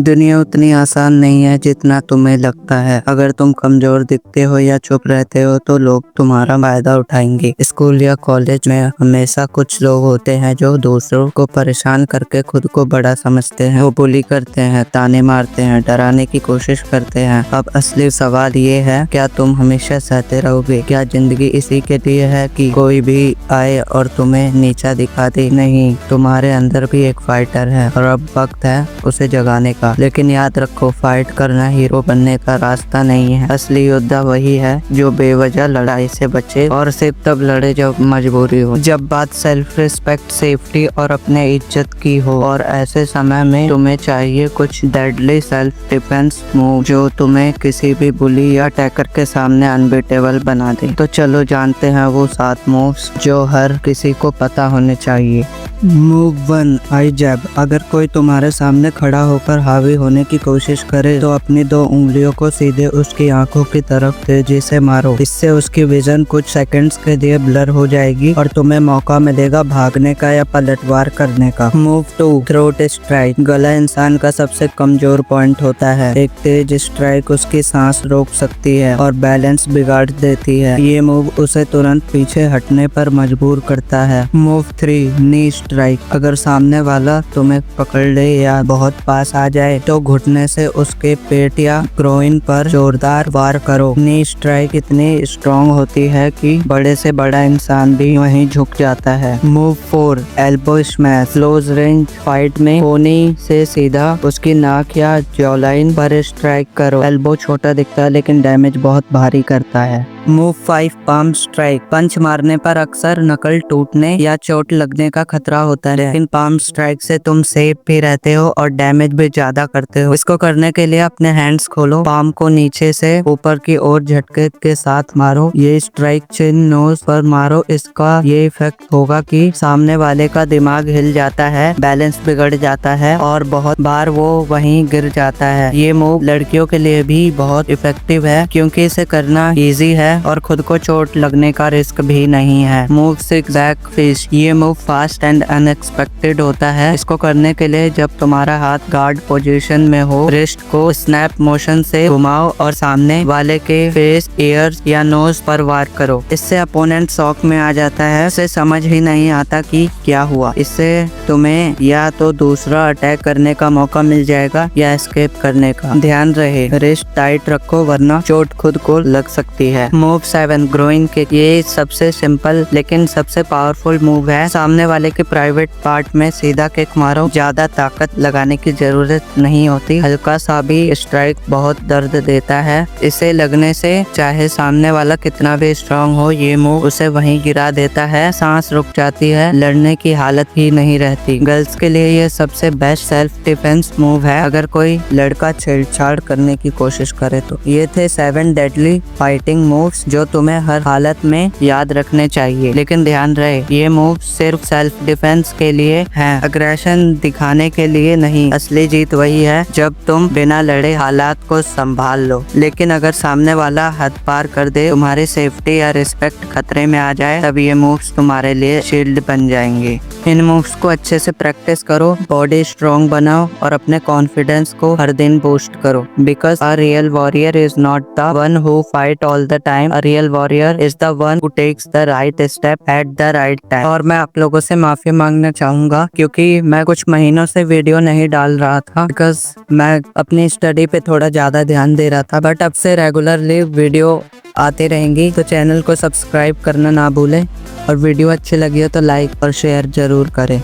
दुनिया उतनी आसान नहीं है जितना तुम्हें लगता है। अगर तुम कमजोर दिखते हो या चुप रहते हो तो लोग तुम्हारा फायदा उठाएंगे। स्कूल या कॉलेज में हमेशा कुछ लोग होते हैं जो दूसरों को परेशान करके खुद को बड़ा समझते हैं। वो बुली करते हैं, ताने मारते हैं, डराने की कोशिश करते हैं। अब असली सवाल ये है, क्या तुम हमेशा सहते रहोगे? क्या जिंदगी इसी के लिए है कि कोई भी आए और तुम्हें नीचा दिखा दे? नहीं, तुम्हारे अंदर भी एक फाइटर है और अब वक्त है उसे जगाने का। लेकिन याद रखो, फाइट करना हीरो बनने का रास्ता नहीं है। असली योद्धा वही है जो बेवजह लड़ाई से बचे और सिर्फ तब लड़े जब मजबूरी हो, जब बात सेल्फ रिस्पेक्ट, सेफ्टी और अपने इज्जत की हो। और ऐसे समय में तुम्हें चाहिए कुछ डेडली सेल्फ डिफेंस मूव जो तुम्हें किसी भी बुली या अटैकर के सामने अनबीटेबल बना दे। तो चलो जानते हैं वो 7 मूव्स जो हर किसी को पता होने चाहिए। मूव 1, आई जैब। अगर कोई तुम्हारे सामने खड़ा होकर हावी होने की कोशिश करे तो अपनी 2 उंगलियों को सीधे उसकी आंखों की तरफ तेजी से मारो। इससे उसकी विजन कुछ सेकंड्स के लिए ब्लर हो जाएगी और तुम्हें मौका मिलेगा भागने का या पलटवार करने का। Move 2, throat strike. गला इंसान का सबसे कमजोर पॉइंट होता है। एक तेज स्ट्राइक उसकी सांस रोक सकती है और बैलेंस बिगाड़ देती है। ये मूव उसे तुरंत पीछे हटने पर मजबूर करता है। Move 3, knee strike. अगर सामने वाला तुम्हें पकड़ ले या बहुत पास आ जाए तो घुटने से उसके पेट या ग्रोइन पर जोरदार वार करो। नी स्ट्राइक इतनी स्ट्रॉन्ग होती है कि बड़े से बड़ा इंसान भी वहीं झुक जाता है। Move 4, elbow smash. Close range fight में कोहनी से सीधा उसकी नाक या जॉलाइन पर स्ट्राइक करो। एल्बो छोटा दिखता है लेकिन डैमेज बहुत भारी करता है। Move 5, palm strike. पंच मारने पर अक्सर नकल टूटने या चोट लगने का खतरा होता है, लेकिन पाम स्ट्राइक से तुम सेफ भी रहते हो और डैमेज भी ज्यादा करते हो। इसको करने के लिए अपने हैंड्स खोलो, पाम को नीचे से ऊपर की ओर झटके के साथ मारो। ये स्ट्राइक चिन नोज पर मारो। इसका ये इफेक्ट होगा कि सामने वाले का दिमाग हिल जाता है, बैलेंस बिगड़ जाता है और बहुत बार वो वहीं गिर जाता है। ये मूव लड़कियों के लिए भी बहुत इफेक्टिव है क्योंकि इसे करना इजी है और खुद को चोट लगने का रिस्क भी नहीं है। Move 6, back fish. ये मूव फास्ट एंड अनएक्सपेक्टेड होता है। इसको करने के लिए जब तुम्हारा हाथ गार्ड पोजीशन में हो, रिस्ट को स्नैप मोशन से घुमाओ और सामने वाले के फेस, ईयर्स या नोज पर वार करो। इससे अपोनेंट शॉक में आ जाता है, उसे समझ ही नहीं आता कि क्या हुआ। इससे तुम्हें या तो दूसरा अटैक करने का मौका मिल जाएगा या एस्केप करने का। ध्यान रहे, रिस्ट टाइट रखो वरना चोट खुद को लग सकती है। Move 7, groin kick. ये सबसे सिंपल लेकिन सबसे पावरफुल मूव है। सामने वाले के प्राइवेट पार्ट में सीधा किक मारो। ज्यादा ताकत लगाने की जरूरत नहीं होती, हल्का सा भी स्ट्राइक बहुत दर्द देता है। इसे लगने से चाहे सामने वाला कितना भी स्ट्रांग हो, ये मूव उसे वहीं गिरा देता है। सांस रुक जाती है, लड़ने की हालत ही नहीं रहती। गर्ल्स के लिए ये सबसे बेस्ट सेल्फ डिफेंस मूव है अगर कोई लड़का छेड़छाड़ करने की कोशिश करे तो। ये थे 7 डेडली फाइटिंग मूव्स जो तुम्हें हर हालत में याद रखने चाहिए। लेकिन ध्यान रहे, ये मूव सिर्फ सेल्फ डिफेंस के लिए हैं, अग्रेशन दिखाने के लिए नहीं। असली जीत वही है जब तुम बिना लड़े हालात को संभाल लो। लेकिन अगर सामने वाला हद पार कर दे, तुम्हारी सेफ्टी या रिस्पेक्ट खतरे में आ जाए, तब ये मूव्स तुम्हारे लिए शील्ड बन जाएंगे। इन मूव्स को अच्छे से प्रैक्टिस करो, बॉडी स्ट्रॉन्ग बनाओ और अपने कॉन्फिडेंस को हर दिन बूस्ट करो। Because a real warrior is not the one who fight all the time, a real warrior is the one who takes the right step at the right time. और मैं आप लोगों से माफी मांगना चाहूंगा क्योंकि मैं कुछ महीनों से वीडियो नहीं डाल रहा था, बिकॉज मैं अपनी स्टडी पे थोड़ा ज्यादा ध्यान दे रहा था। बट अब से रेगुलरली वीडियो आते रहेंगी, तो चैनल को सब्सक्राइब करना ना भूलें और वीडियो अच्छी लगी हो तो लाइक और शेयर जरूर करें।